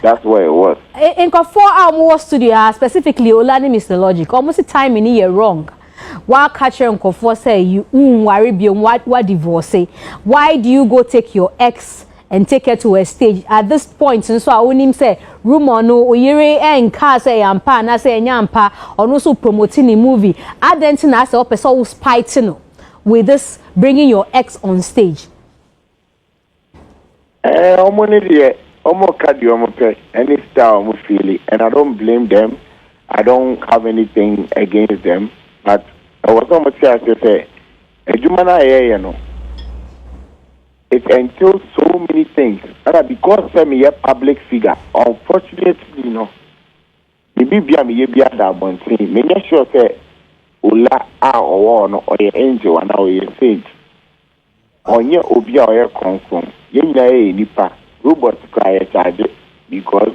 That's where it was. In 4 hours studio, specifically Olani Mr. Logic, almost the time in here wrong. Why catch your uncle for say you worry beyond what divorce? Why do you go take your ex and take her to a stage at this point? And so I wouldn't him say rumor no oyere and car say ampa na say nyampa or no so promoting the movie. I didn't know say person who's fighting with this bringing your ex on stage. Any style feel it, and I don't blame them. I don't have anything against them, but I was almost say, you know, it entails so many things. And because I'm a public figure, unfortunately, you know, maybe I'm that one thing. Make sure say, Ola or your angel and now your saint. On your obia or your confirm, nipa robots cry charge because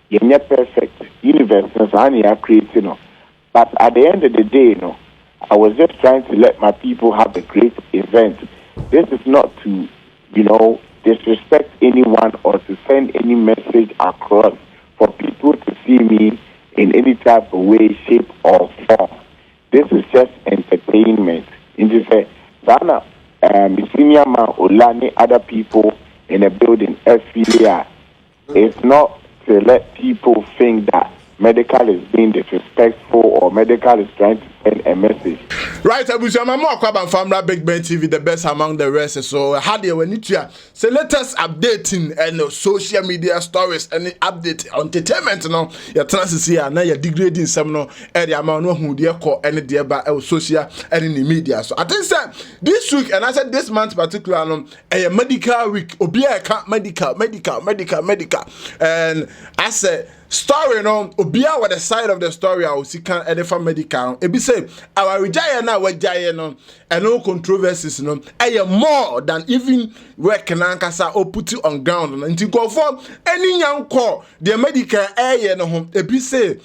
you're not perfect universe and you're creating. But at the end of the day, you know, I was just trying to let my people have a great event. This is not to, you know, disrespect anyone or to send any message across for people to see me in any type of way, shape, or form. This is just entertainment. In this way, Sana, senior man, Olani, other people in a building, FPA, it's not to let people think that Medikal is being disrespectful or Medikal is trying to send a message. Right, I'm more Kwaba Famra Big Ben TV, the best among the rest. So, how do you need to say? Let us updating and social media stories and update on entertainment. No, your chances here now you're degrading some no area amount no who dear call any dear by social and in the media. So, I think that this week and I said this month particular a medical week, Obia medical, and I said. Story no obia with the side of the story I will see can any from medical e be say our rejaya na wajaye no and no controversies no more than even work na nkasa or put it on ground no nti go for any yanko the medical no ho e be say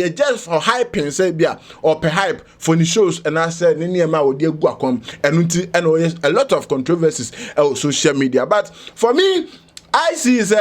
just for hyping say bia or per hype for the shows and I said ni ma wo de gu akom enu nti and a lot of controversies on social media, but for me I see is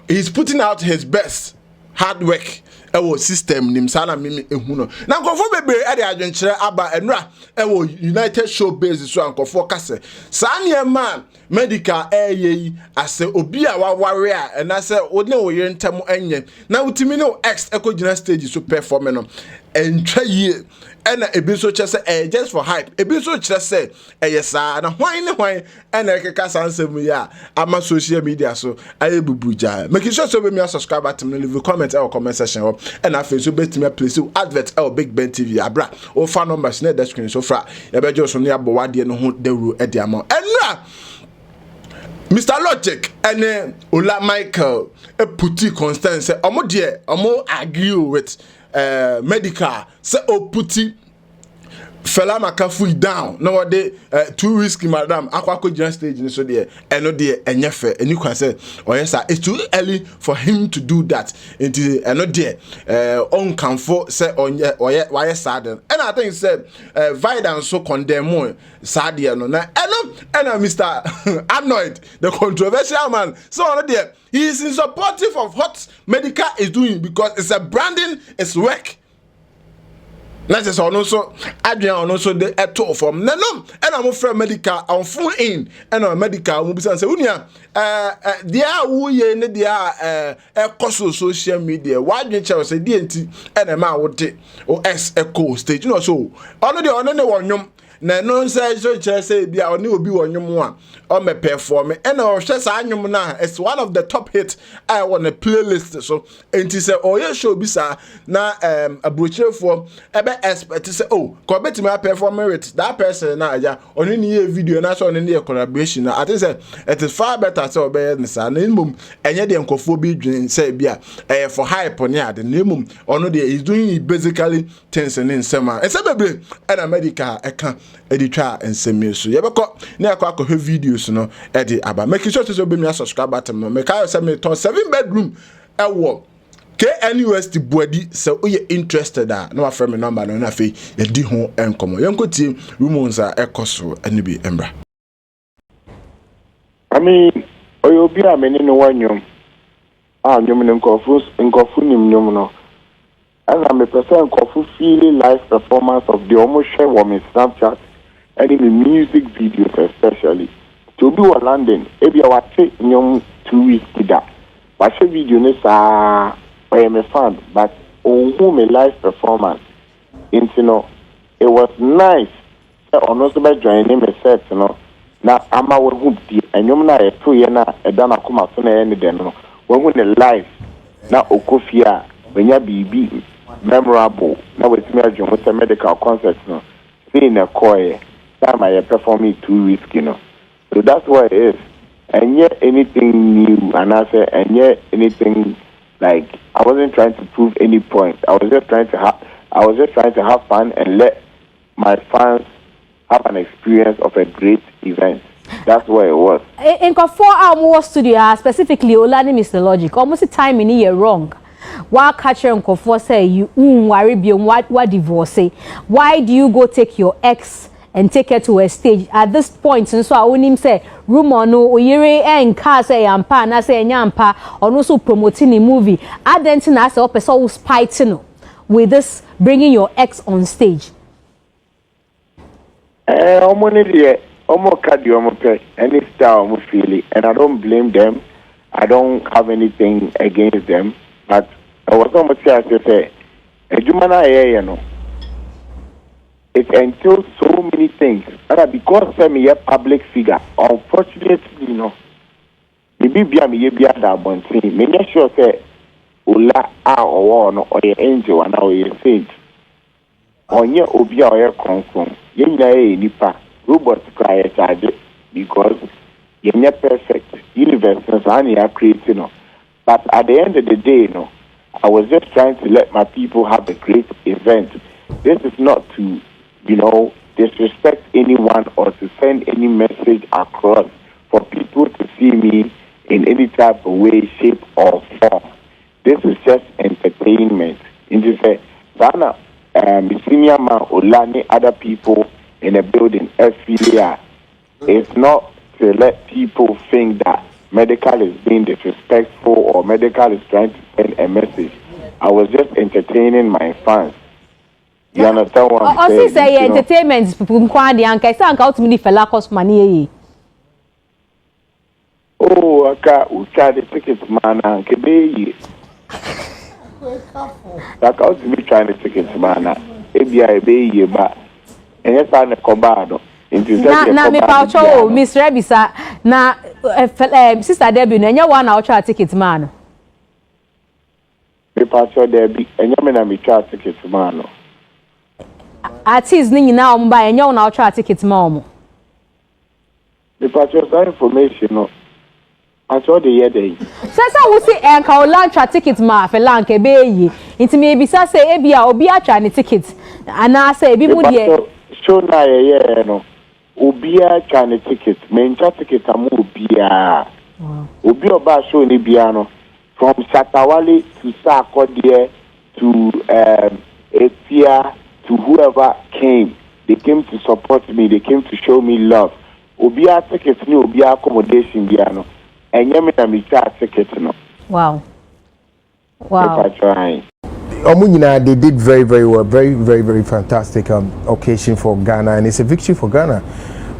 he's putting out his best hard work ewo system nim sana mimi ehuno na nkofo bebe e de adwenkyere aba enra ewo United Show base so ankofo kase sanye man medical yi ase obi a waware a na se one wo yentem enye na utimi no ex ekogina stage so perform no entwa yie ena ebi so chese just for hype ebi so chese yesa na hwan ne hwan ena ekeka sansem ya ama social media so aye bubuja make sure so be me subscribe button leave comment or comment section and afi so best me place advert Big Ben TV abra o fa numbers na the screen so fra ya be just no abo wade no ho dawru e de ama enra Mr. Logic and Ola Michael puti constant say omo de omo agree with Medikal say puti Fella Makafui down. No they too risky, madam. Aqua just stage so there. And no dear enyefe. And you can say, oh yes, sir, it's too early for him to do that. Into and no dear on comfort say on why sad. And I think said Vida so condemn more sad no na and Mr. Arnold, the controversial man. So on there, he is in supportive of what Medikal is doing because it's a branding, it's work. Let's just also Adrian also the eto from no and I'm from Medikal on phone in and on Medikal will be say unia there wo ye ne there social media why didn't you say DNT and a man would o S echo stage you know so already on any one na no say so say bia oni obi wonwom a o me perform and o hwe sa anwom na it's one of the top hits I on a playlist so enti say o ye show bi sa na abrochefo ebe expect say oh ko betimi perform it that person na aja oni ni video na so oni ni collaboration na I think say it is far better say obey ni sa na mum enye de nkofo bi dwen say bia for hype on ya de na mum ono de is doing basically things in sema e say bebre and Medikal eka editwa ensemi so yebeko na akwa videos no edi aba make sure to be me subscribe button no make I say me ton 7 bedroom ewo KNUST body so you interested no afre me number no na fe yedi ho enkomo yenkotie rumors a ekoso ani bi embra I mean oyo bi ameni no wanyom nyom nkofu nim nyom no. And I'm a person nkofu feeling live performance of the almost share on Snapchat and in the music videos especially. To be in London, ebi I watch nyom 2 weeks kida. Watch video ne sa I am a fan, but on whom a live performance. You know, it was nice. On also by joining me set, you know. Now I'm our hoop and you know, 2 years now, a dana come out on any day. No, when we live now, Okofia, when you be memorable. Now with me, with a Medikal concert, no, seeing a choir, time I performing 2 weeks, you know. So that's what it is. And yet anything new, and I say, and yet anything like I wasn't trying to prove any point. I was just trying to have fun and let my fans have an experience of a great event. That's what it was. In Kofor studio, specifically Ola MichaelArnold, almost the time in here wrong. Why catcher and Kofor say you worry beyond what divorce? Why do you go take your ex and take her to a stage at this point? And so I want him say rumor no oyere en car say ampa na say nyampa or no so promoting the movie. I didn't know say person who spiting with this bringing your ex on stage. Any style feeling, and I don't blame them. I don't have anything against them, but I was almost say, you know, it entails so many things. And because I'm a public figure, unfortunately, you know, maybe be that one thing. Make sure say Ola or your angel and or your saint. On your obia or your confirm. Nipa robots cry charge because you're not perfect. Universe are creating. But at the end of the day, you know, I was just trying to let my people have a great event. This is not to, you know, disrespect anyone or to send any message across for people to see me in any type of way, shape, or form. This is just entertainment. In this Sana, senior man, Olani, other people in a building, FCA, it's not to let people think that Medikal is being disrespectful or Medikal is trying to send a message. I was just entertaining my fans. You understand what I'm saying? Say entertainment is kwandi anka say anka ultimately Fella cost money. Oh, aka ucha the tickets man anka be. Like ultimately trying the tickets man ebia be ba. Yes, I'm a cobado. Na me paucho Miss Rebisa na Sista Debbie na nya one ultra ticket man. Me paucho Debbie enya me na me try ticket man. Artists ni nyina omba enya one ultra ticket man. Me paucho that information no. I told the year day. Sasa wo say enka o launch ticket ma fe lanke be yi. Nti me bisa say e bia obi atwa ne ticket. Ana say ebi mu de show na ye no obia chane ticket mencha ticket amu obia obi oba show ni bia no from Satawale to Sakodie to Efia to whoever came, they came to support me, they came to show me love. Obia ticket ni obia accommodation bia no enye me na me ticket no. Wow. They did very, very well. Very, very, very fantastic occasion for Ghana, and it's a victory for Ghana.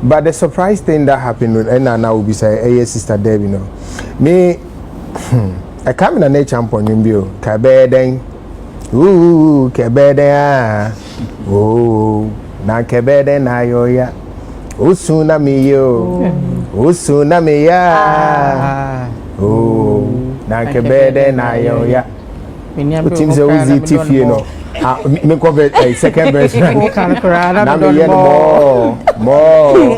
But the surprise thing that happened with Enana will be say, "Hey, Sista Debbie, you know, me, I come in a nature champion, you know, Kabeden, ooh, Kabeden, ooh, na Kabeden na yo ya, usuna mi yo, usuna mi ya, ooh, na Kabeden na yo ya." It seems easy to feel, you know. Me cover a second verse. More.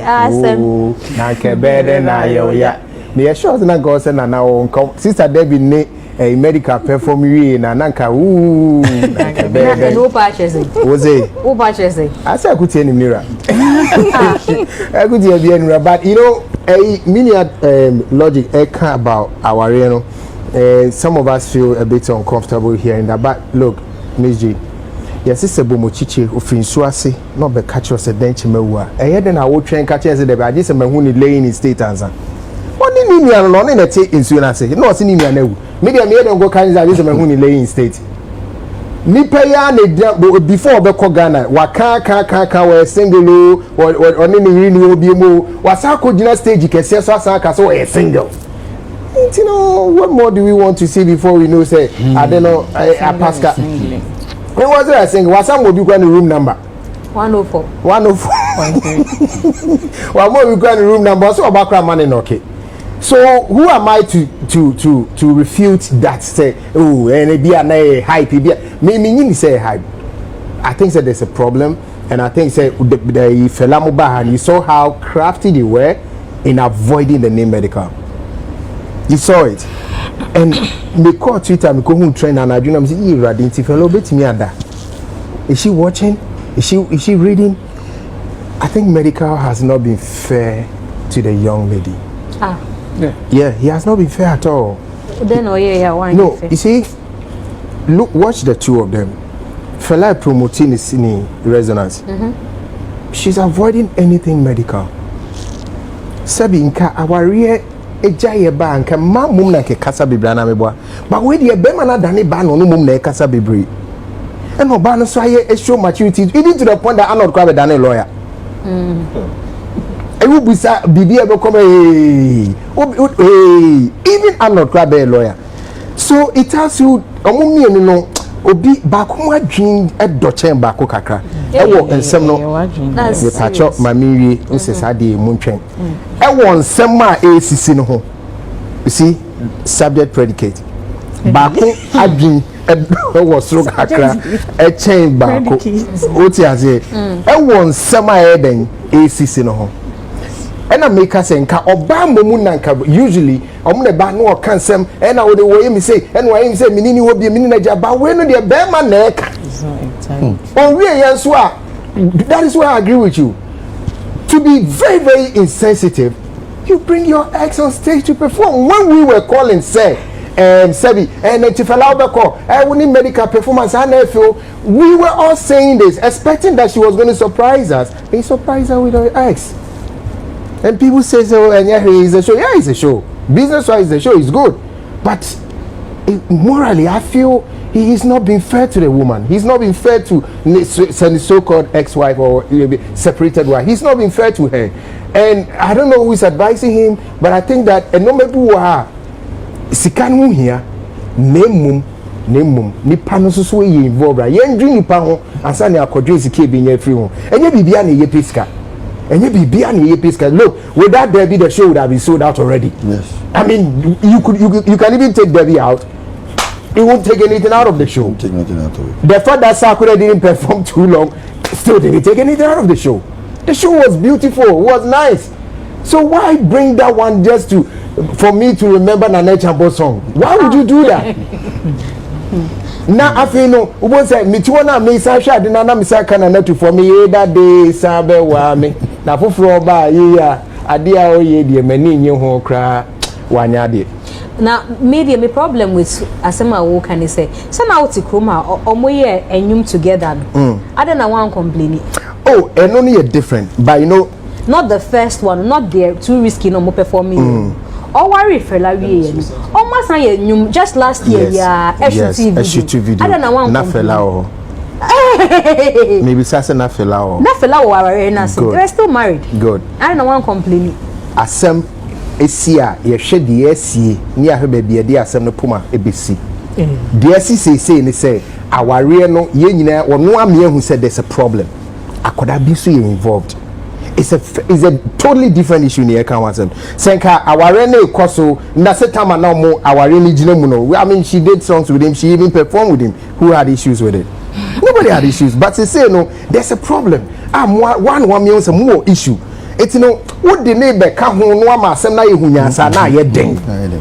Awesome. Na kebede na yo ya. Me sure na go say na now Sista Debbie ne a medical perform we na nanka ooh na kebede. No purchasing. Oze. Who purchasing? I say I could see any mirror. I could see any mirror, but you know, a mini logic about our, you know. Some of us feel a bit uncomfortable hearing that, but look, Miss G, yes, it's a bomochiche ofin suase, not be catch us a dench mewa. I had an I will train catch as the I just a man who laying in state answer. Only me and on in a take in Suena. No, see me and you. Maybe I made them go kind of this in laying state. Me pay before the Ghana, waka we single or any will be more. Was how could you stage you can say so a single? You know, what more do we want to see before we know? Say, I don't know, a Pascal. When was I saying? Was some will be going to room number 104. 104. One more we go to room number. So about money, okay. So who am I to refute that? Say, oh, and it be a hype. Me say hype. I think that there's a problem, and I think say the Fella Makafui, and you saw how crafty they were in avoiding the name Medikal. You saw it, and me call Twitter, me go home train, and I do not say, "You radin ti fellow bit me ada." Is she watching? Is she reading? I think Medikal has not been fair to the young lady. Yeah, he has not been fair at all. Then why? No, you see, look, watch the two of them. Fella promoting his resonance. She's avoiding anything Medikal. Sabi inka awariye ejaye ba anka ma mum na ke kasa bebre na meboa. But we dey be na dane ba no mum na kasa bebre. And oba no so aye show maturity even to the point that Arnold Asamoah Baidoo lawyer. Ewu bisa bibi e be come even Arnold Asamoah Baidoo lawyer. So it tells you omumi enu no obi ba ko adwin e do chen ba ko kakra e wo ensem no we pacho mamiwie nsesa de mu ntwen e wo nsem a esisi no ho you see subject predicate ba ko adwin e wo soro kakra e chen ba ko oti aze e wo nsem a e den esisi no ho and I make us say, Obama Munanka usually, I'm the bad no cancel, and I would way me say, and why him say, Minini will be a miniature, but when the Bama neck. Oh, we are that is why I agree with you. To be very, very insensitive, you bring your ex on stage to perform. When we were calling, say, Sebi, and if allow the call, I would need medical performance, and I feel we were all saying this, expecting that she was going to surprise us. They surprised her with her ex. And people say, so, and yeah, it's a show. Yeah, it's a show. Business-wise, the show is good. But morally, I feel he is not being fair to the woman. He's not being fair to the so-called ex-wife or separated wife. He's not being fair to her. And I don't know who is advising him, but I think that a number of people are Sikanu here, name mum, nipa no so ye involved. Yen dream nipa ho, ansa ne akodwe sike bi nya free ho. Enye bibia na ye pesika. And you be look, with that Debbie, the show would have been sold out already. Yes. I mean, you can even take Debbie out. It won't take anything out of the show. Take nothing out of it. The fact that Sakura didn't perform too long still didn't take anything out of the show. The show was beautiful, it was nice. So why bring that one just for me to remember Nana Chambo's song? Why would you do that? Na afino ubo say mitiwana me sa hwa de na me sa kana na to for me that day sabe wa me na foforo ba ya ade a oye de mani nye ho kra wanya de na media me problem with asema wo kan say some out kroma omoye enyum together I don't know one complaining. Oh, and only a different but you know not the first one, not there too risky no mo performing. Oh, worry Fella we almost just last year SUT video. I don't know one Fella maybe Sasa na Fella they're still married. Good. I don't know one complaining. Asem esia ye hwe de esie ni ahwe bia de asem no puma ebesi. De esi say ni say aware no ye nyina wono ame hu say there's a problem. Akoda bi so ye involved. It's a totally different issue in the account. Senka aware na ekoso na setama na mo aware ni gina mu no. I mean she did songs with him, she even performed with him. Who had issues with it? Nobody had issues, but they say no, there's a problem. One million some more issue. It's no what the neighbor ka ho no ama asem na yehunyansa na ye den.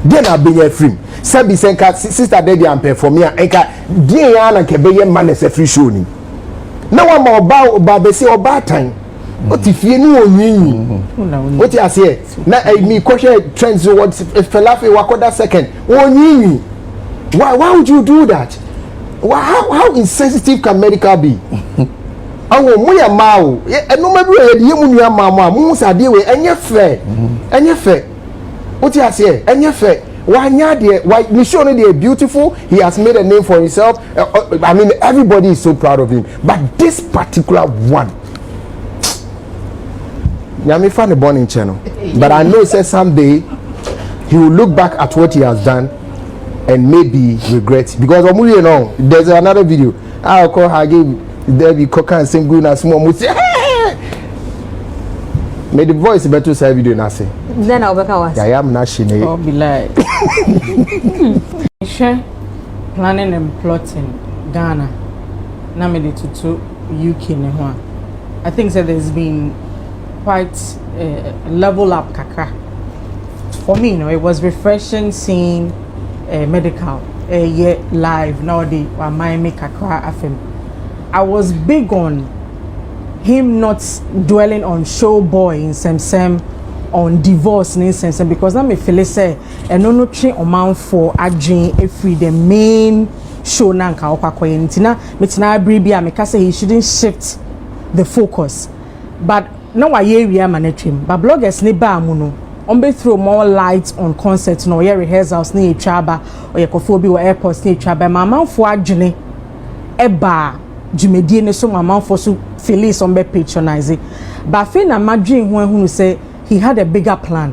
Den na be ye free. Sabi senka Sista Debbie am perform ya enka den ya na ke be ye man as a free show ni. Na wa ma oba be say oba tan. What if you know what you say? Now me question trends what Felafi wakoda second. Why would you do that? How insensitive can Medikal be? Oh, moya mau. No matter where you mama, moons are deal with any fair. What you say? Any fair? Why nyade? Why Michelle they beautiful? He has made a name for himself. I mean, everybody is so proud of him. But this particular one, Nyame find the born in channel. But I know say someday he will look back at what he has done and maybe regret, because you know there's another video. I'll call her give Debbie coca and sing good and small. May the voice better say video na say. Then I'll back was. I am not shine. Oh, be like. Planning and plotting Ghana. Na me to UK ne ho. I think that there's been quite level up kakra. For me, you know, it was refreshing seeing Medikal live nowadays. Miami kakra FM. I was big on him not dwelling on show boy in sem on divorce in sem because na me feel say no train amount for adwin every the main show na nka okwakoye ntina metina bribia me ka say he shouldn't shift the focus, but now I hear we am managing but bloggers ne ba mu no on be throw more light on concert no ye rehearsals ne twaba or ye kofo bi wo airports ne twaba mama for adwene eba jumedie ne so mama for so Phyllis on be patronizing but fe na madwin ho ehunu say he had a bigger plan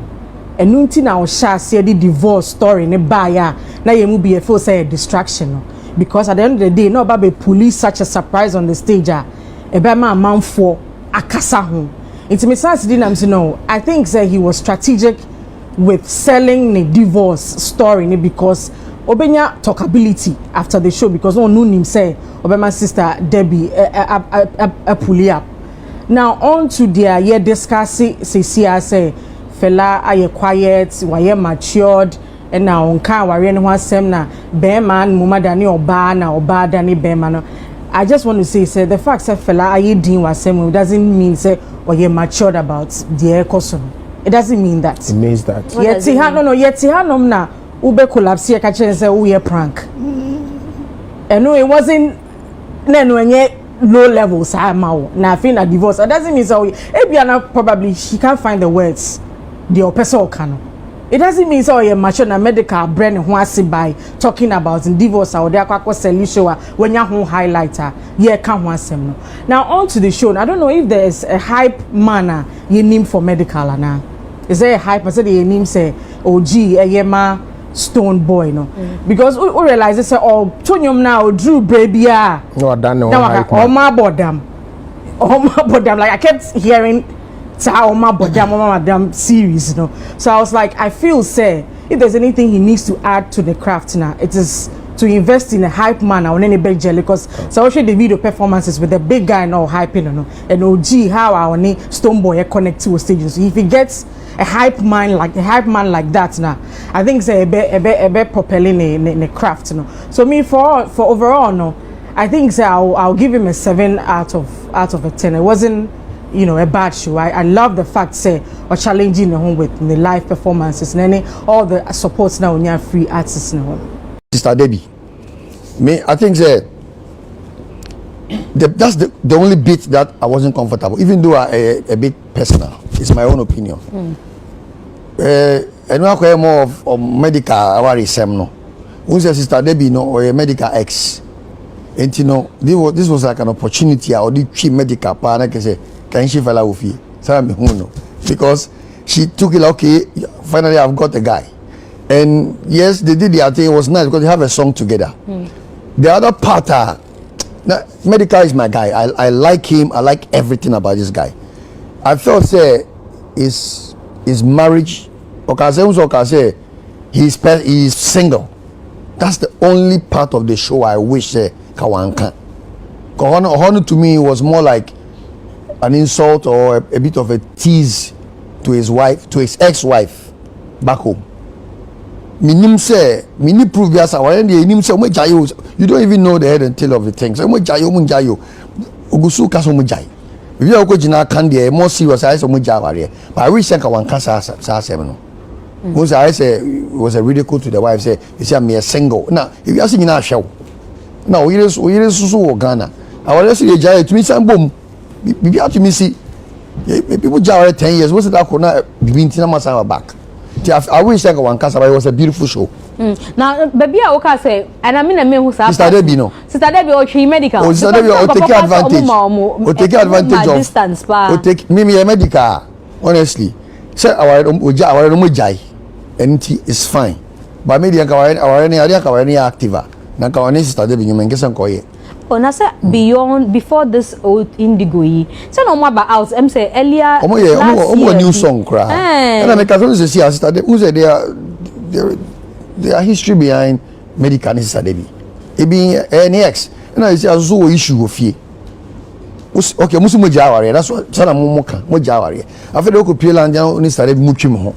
and nunti na o sha say the divorce story ne ba ya na ye mu be feel say a distraction no because at the end of the day no ba be police such a surprise on the stage e be ma man for akasa ho intimacy dinam say no. I think say he was strategic with selling the divorce story ne because obenya talkability after the show because no him say obema Sista Debby a pull up. Now on to their year discussing say Fella aye quiet, why matured and now on car wari no asem na be man muma dani oba na oba dani be man. I just want to say the fact say Fella aye din wasem doesn't mean say oye matured about the custom. It doesn't mean that. It means that. Yeti ha no na ube collapse here catch say we a prank. And no, it wasn't low levels na feel a divorce. It doesn't mean so Ebiana probably she can't find the words the person can. It doesn't mean so you're mature na medical brain who by talking about in divorce or there kwa solution when you highlighter yeah can one. Now on to the show. I don't know if there's a hype manner you name for medical na. Is there a hype? I said the name say OG Yema Stone Boy no because we realize say oh Tonyum now Drew baby ah no I don't know oh my bodam like I kept hearing oh my bodam series you know, so I was like I feel say if there's anything he needs to add to the craft now it is to invest in a hype man or any big jelly because so actually the video performances with the big guy now hyping you know and OG how our Stone Boy connect to a stage so if he gets a hype man like that now I think it's a bit propelling the craft you know. So me for overall no I think so I'll give him a 7 out of a 10. It wasn't a bad show. I love the fact say or challenging the home with the live performances and any all the supports now when you have free artists now. Sista Debbie, me I think that's the only bit that I wasn't comfortable even though a bit personal. It's my own opinion. And we are more of Medikal our no. Who says Sista Debbie no or a Medikal X. And this was like an opportunity or the cheap Medikal partner can say can she Fella with you? Because she took it okay. Finally, I've got a guy, and yes, they did the thing. It was nice because they have a song together. The other part, Medikal is my guy. I like him. I like everything about this guy. I felt say his marriage. Okay, he's single. That's the only part of the show I wish Kawanka. Kahonu to me was more like an insult or a bit of a tease to his wife, to his ex-wife back home. You don't even know the head and tail of the things. If you are going to more serious, I but I wish I was a ridicule to the wife. Say, you see, I'm a single. Now, if you are singing our show, now we just Ghana. I was just a to me, some boom. Maybe out to me see people jail 10 years. What's that? Corner between Tina Masama back. I wish like one cast, but it was a beautiful show. Now, baby, I okay say, and I mean, I mean, who's Sista Debbie, no. Sista Debbie, or she medical. Oh, Sista Debbie, or take advantage. Or take advantage of distance, pa. Or take me a medical. Honestly, say our jai, and it's fine. But maybe our any activa. Na kawane Sista Debbie, you may get some koye. Oh, na say beyond before this old indigo yi. Say no more about out. I'm say earlier. Omo new song cry. And I make a say Sista Debbie. Who say there are history behind Medikal and Sista Debbie. It being NX. And I say so issue of fear. Okay, musu mo jawari. That's what sana mo jawari. After they could play and Sista Debbie muchi mo.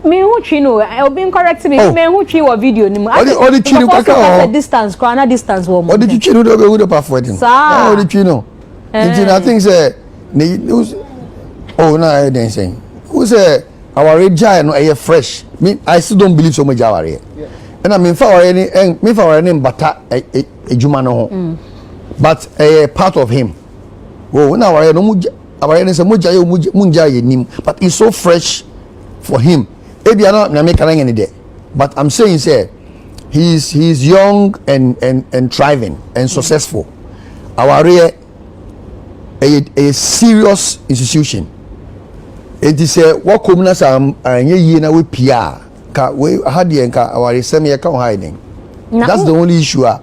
Me who chino, I'll be correct me. Me who chi video ni mo. All the chino kaka distance, corner distance wo mo. All the chino do be with the perfect. All the chino. I think say oh na I didn't say. Who say our rejai no air fresh. Me I still don't believe so much jawari. And I mean for any bata a juma no ho. But a part of him. Oh na our no our any say moja yo munja ye nim, but it's so fresh for him. Maybe I don't make any day. But I'm saying say he's young and thriving and successful. Our a serious institution. It is a what commoners are ye na we PR ka we had ye nka our semi account hiding. That's the only issue I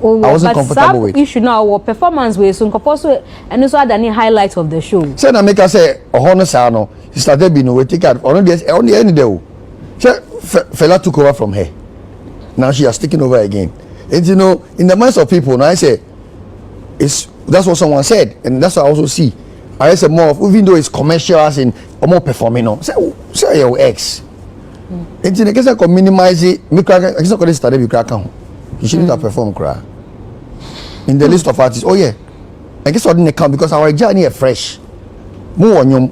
wasn't comfortable with. Issue now our performance way so also and also had any highlights of the show. Say na make us say honor no Sista Debbie no we take out on the end day. Say Fella took over from her. Now she has taken over again. And you know, in the minds of people, now I say that's what someone said, and that's what I also see. I say more of, even though it's commercial as in or more performing, no. Say your ex. And in the case I can minimize it, I guess I can Sista Debbie crack on. You shouldn't have performed cry. In the list of artists, oh yeah. I guess I didn't count because our journey is fresh. More on you.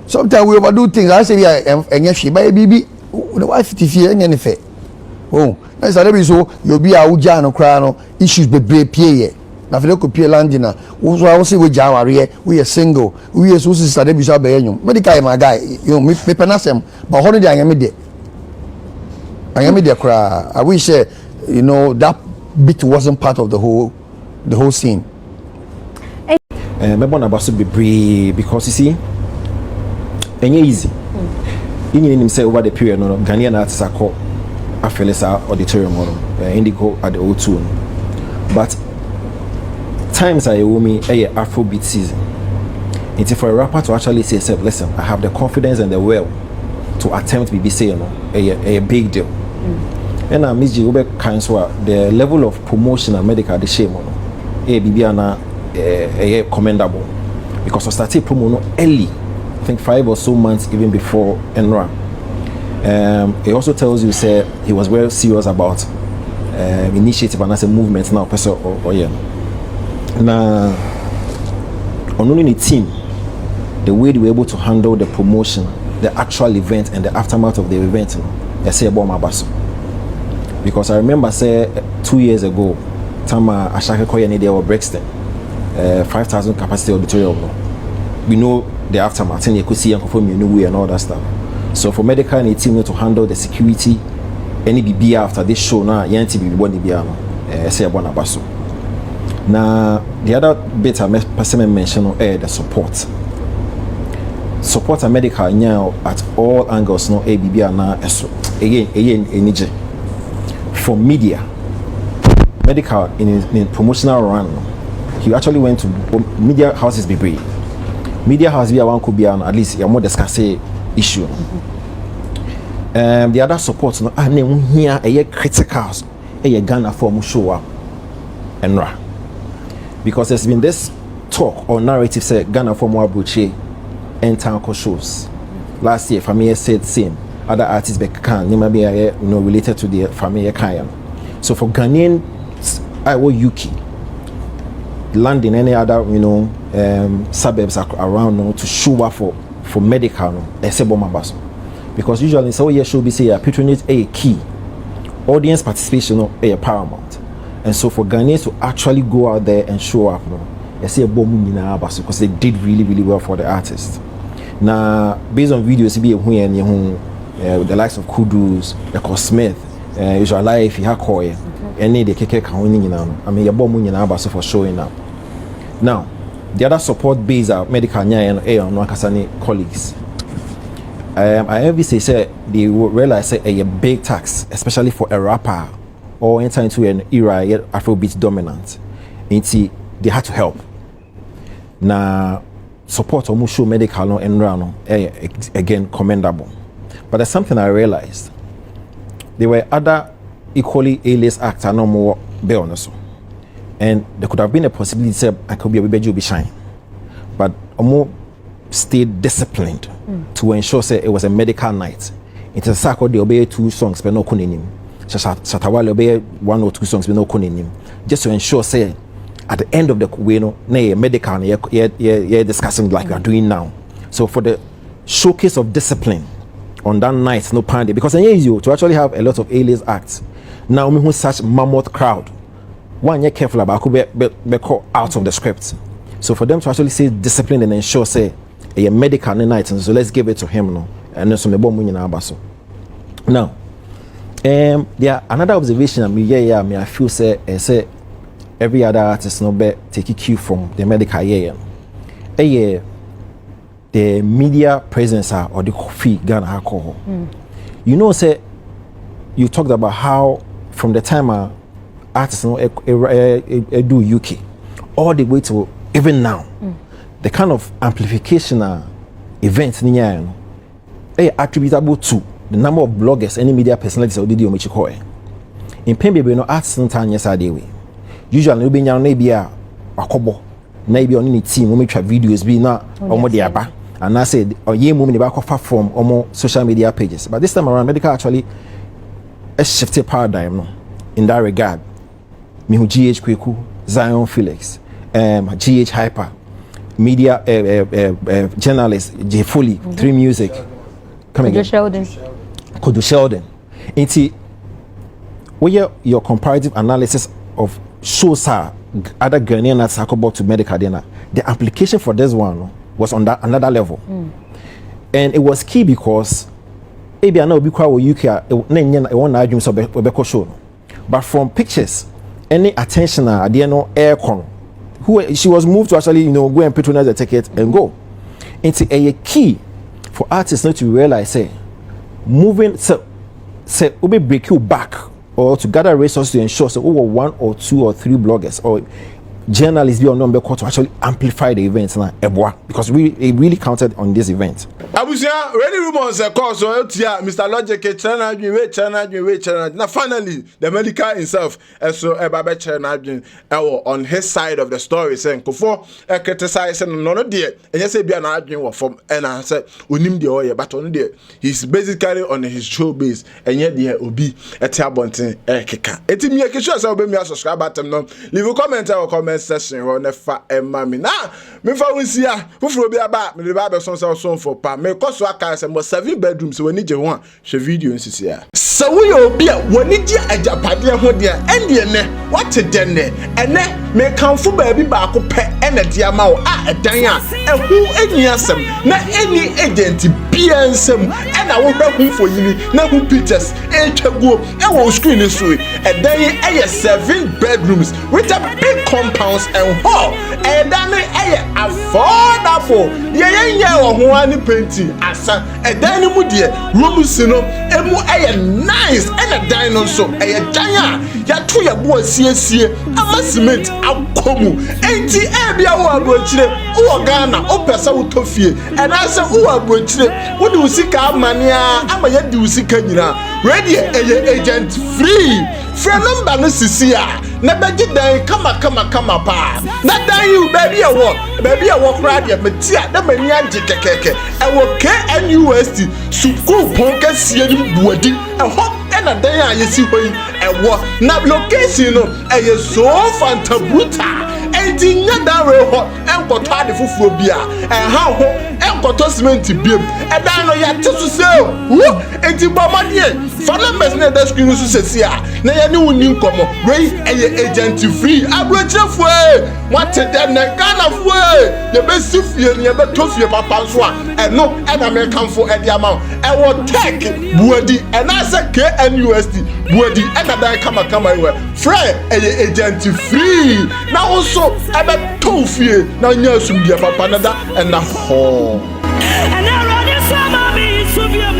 Sometimes we overdo things. I say and yes, she buy a baby. The wife TV and anything. Oh, that's a baby so you'll be a ujano crano issues be brave pay. Now if you could pay landina, also I will say we Jawari, we are single, we are Sista Debbie Sabayano. Medikal my guy, you me penasem, but holiday I am there. I am there cry. I wish you know that bit wasn't part of the whole scene. Me born about to be brave because you see, and easy. In him say over the period, no Ghanaian artists are called a Fella auditorium, Indigo at the O2. But times I owe me a Afrobeat season. It's for a rapper to actually say, listen, I have the confidence and the will to attempt BBC, you know, a big deal. And I miss you cancel the level of promotion and Medikal the shame on Bibiana commendable because I started promo early. I think 5 or so months even before Enra. It also tells you say he was very serious about initiative and as a movement now person or yeah. Now on only the team, the way they were able to handle the promotion, the actual event and the aftermath of the event, I say about my basso. Because I remember say 2 years ago, Tama Ashake Koyani there or Brixton, 5,000 capacity auditorium. We know the aftermath and you could see and perform and all that stuff. So for Medikal and a team to handle the security, any BB after this show now, Yanti be one Biano, say about Nabaso. Now the other bit I mentioned the support. Support a Medikal now at all angles, no ABB now again for media. Medikal in promotional run, he actually went to media houses be brave. Media house be one could be at least a more discussed issue. The other support no here a critical a Ghana form show up and ra because there's been this talk or narrative say Ghana form Abuche and town shows. Last year Family said same other artists can be related to the Family Kayan. So for Ghanaian I will UK land in any other suburbs around to show up for Medikal because usually so yeah should be say patronage a key audience participation a paramount and so for Ghanaians to actually go out there and show up because they did really well for the artist. Now based on videos be the likes of Kudus, the Smith, Israel Life, Hakoye, any the Keke Kawini. I mean, your bomb for showing up. Now, the other support base are Medikal and Wakasani colleagues. I obviously say they realize a big tax, especially for a rapper or enter into an era Afrobeat dominant. They had to help. Now, support almost show Medikal and Rano again commendable. But there's something I realized. There were other equally A-list actors no more be honest. And there could have been a possibility say I could be a baby shine. But Omo stayed disciplined to ensure say it was a medical night. It is a they obey 2 songs but no kunim. Shatawale obey 1 or 2 songs but no kunim. Just to ensure say at the end of the medical discussing like we are doing now. So for the showcase of discipline on that night, no pandy, because it's easy to actually have a lot of A-list acts. Now we have such mammoth crowd. One, you're careful about could be caught out of the script. So for them to actually say discipline and ensure say a medical night, and so let's give it to him now. And then some bomb in our basso. Now, there another observation I feel say every other artist no be take a cue from the Medikal the media presence or the coffee Ghana alcohol. You know, say you talked about how from the time artists do UK all the way to even now, the kind of amplification events attributable to the number of bloggers, any media personalities or video which you in Pembe, no artists no time yes way. Usually, we be maybe a kobo, maybe on any team when we try videos be not or diaba. And I said, or ye moving back off from almost social media pages. But this time around, Medikal actually a shifted paradigm in that regard. Me who GH Kweku, Zion Felix, GH Hyper, media journalist J Foley, 3 Music, come again. Kudu Sheldon. Inti, where your comparative analysis of shows other Ghanaian artists about to Medikal, the application for this one was on that another level. And it was key because maybe I know UK but from pictures, any attention aircon, who she was moved to actually go and patronize the ticket and go. It's a key for artists not to realize say moving say we break you back or to gather resources to ensure so over 1 or 2 or 3 bloggers or journalists be on number to actually amplify the event now because it really counted on this event. Abusia, ready rumors cause so Mr. Logic China. Now finally the Medikal himself so Baba China on his side of the story saying before criticizing no dear and yes be an argument from and I said unim the oil but on there he's basically on his show base and yet there will be a tabontin keka. Etimi ekisho say obe me subscribe button no leave a comment or comment session or never mami na me fa wonsia fufuro bi aba me ba be son for pa me koso aka say mo 7 bedrooms we ni je ho a hwe video nsisi a so we obi a woni je ajapade ho de ende ne what den ne ene me kanfo ba bi ba ko pe ene de ama wo a edan a ehu eni asem na eni agent bia nsem ena wo ba hu for yini na hu pictures etwaguo e wo screen so edan e 7 bedrooms with a big compounds and hall and then affordable ye wo ho ani painting asa edan ni mu de rooms no emu nice and a dino so dan a ya to ya bo asiesie ama cement akomu enti bia wo abrochire wo Ghana o pesa wo tofie and asa wo abrochire wo de usika amania ama ya de usika nyina ready agent free number no sisi a na beji dan kama pa na dan you baby a wo kra de metia na mani anje kekeke e wo KNUST school ponka sie ni buadi e ho na dan a yesi hoyi e wo na location no e so fantabuta enti nya dan we ho enkoto ade fufuo bia e ha ho enkoto cement biem e dan no ya tesu se wo enti bomade fana mes na da screen so sesi a na ye ne woni nkomo we eye agent free abrochefo what the na Ghana fo ye be sifie ne be tofie papa so a eno e na me kanfo e dia ma e wo tech buadi e na se KNUST buadi e na dan kama we free eye agent free na also e be tofie na nya sum dia papa na da e na ho and I run this summer me so